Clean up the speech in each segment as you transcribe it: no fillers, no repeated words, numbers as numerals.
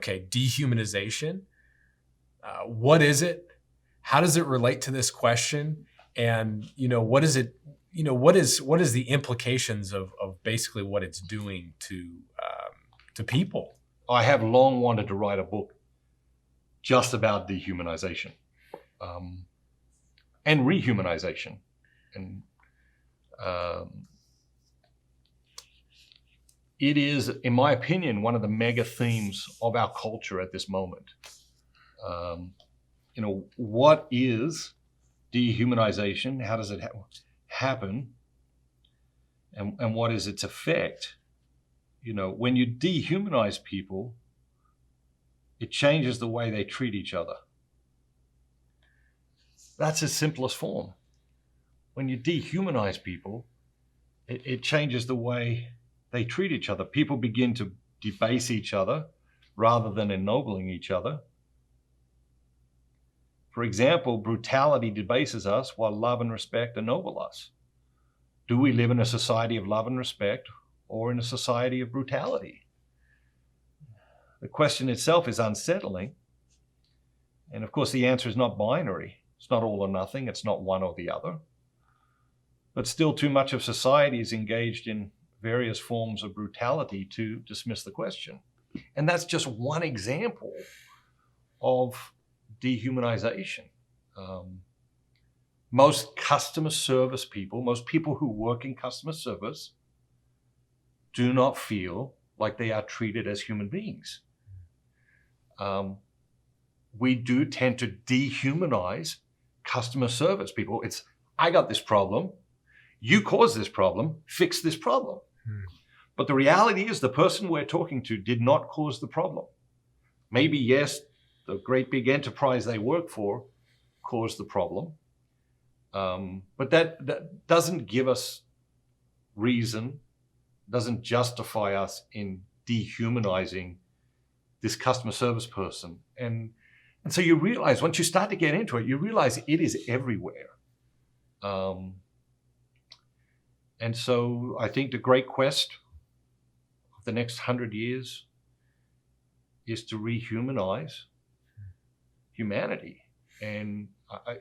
okay, dehumanization, what is it? How does it relate to this question? And, what is it, what is the implications of basically what it's doing to people? I have long wanted to write a book just about dehumanization and rehumanization. And it is, in my opinion, one of the mega themes of our culture at this moment. What is dehumanization? How does it happen? And what is its effect? When you dehumanize people, it changes the way they treat each other. That's its simplest form. When you dehumanize people, it changes the way they treat each other. People begin to debase each other rather than ennobling each other. For example, brutality debases us while love and respect ennoble us. Do we live in a society of love and respect or in a society of brutality? The question itself is unsettling. And of course, the answer is not binary. It's not all or nothing. It's not one or the other. But still, too much of society is engaged in various forms of brutality to dismiss the question. And that's just one example of dehumanization. Most customer service people, most people who work in customer service, do not feel like they are treated as human beings. We do tend to dehumanize customer service people. It's, I got this problem, you caused this problem, fix this problem. But the reality is the person we're talking to did not cause the problem. Maybe, yes, the great big enterprise they work for caused the problem. But that doesn't give us reason, doesn't justify us in dehumanizing this customer service person. And so you realize, once you start to get into it, you realize it is everywhere. And so I think the great quest of the next 100 years is to rehumanize humanity. And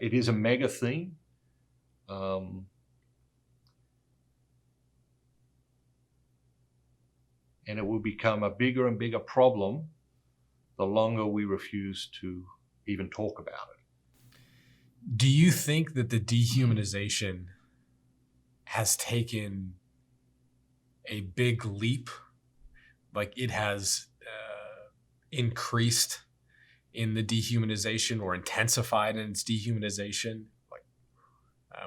it is a mega theme. And it will become a bigger and bigger problem the longer we refuse to even talk about it. Do you think that the dehumanization has taken a big leap? Like it has increased in the dehumanization or intensified in its dehumanization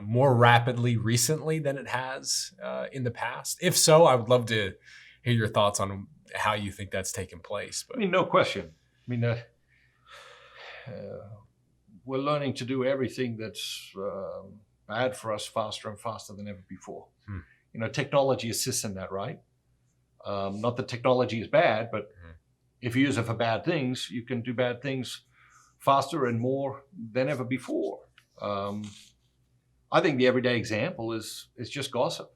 more rapidly recently than it has in the past? If so, I would love to hear your thoughts on how you think that's taken place. But no question. We're learning to do everything that's bad for us faster and faster than ever before. Technology assists in that, right? Not that technology is bad, but if you use it for bad things, you can do bad things faster and more than ever before. I think the everyday example is just gossip.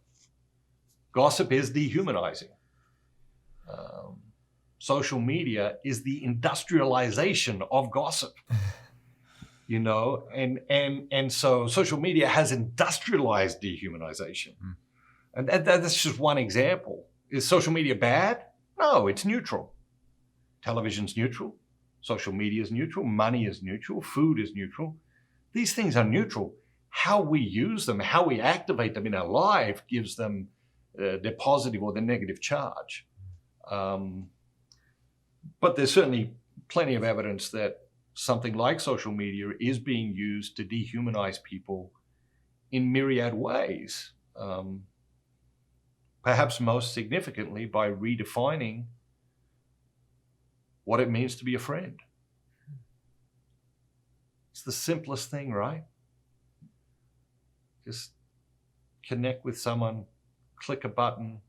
Gossip is dehumanizing. Social media is the industrialization of gossip. And so social media has industrialized dehumanization. And that's just one example. Is social media bad? No, it's neutral. Television's neutral. Social media is neutral. Money is neutral. Food is neutral. These things are neutral. How we use them, how we activate them in our life gives them their positive or their negative charge. But there's certainly plenty of evidence that something like social media is being used to dehumanize people in myriad ways. Perhaps most significantly by redefining what it means to be a friend. It's the simplest thing, right? Just connect with someone, click a button,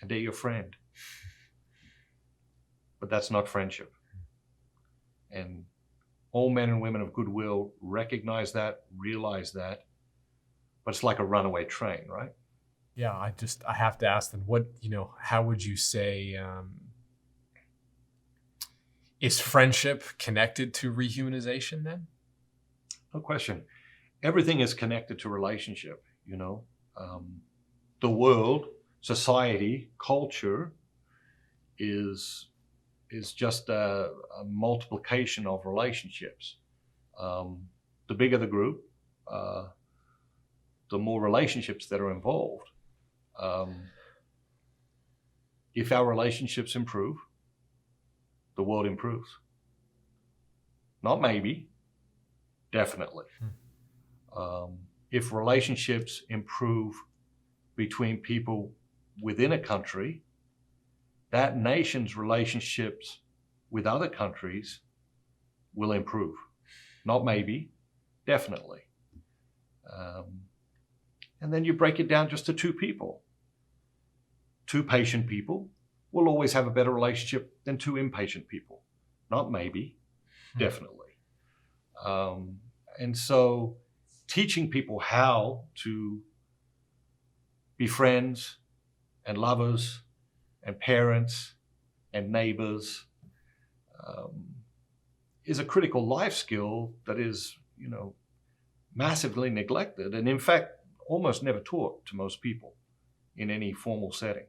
and they're your friend. But that's not friendship. And all men and women of goodwill recognize that, realize that, but it's like a runaway train, right? Yeah, I have to ask then, how would you say, Is friendship connected to rehumanization then? No question. Everything is connected to relationship, the world, society, culture is just a multiplication of relationships. The bigger the group, the more relationships that are involved. If our relationships improve, the world improves. Not maybe, definitely. If relationships improve between people within a country, that nation's relationships with other countries will improve. Not maybe, definitely. And then you break it down just to two people. Two patient people will always have a better relationship than two impatient people. Not maybe, definitely. And so teaching people how to be friends and lovers and parents and neighbors is a critical life skill that is, massively neglected and in fact almost never taught to most people in any formal setting.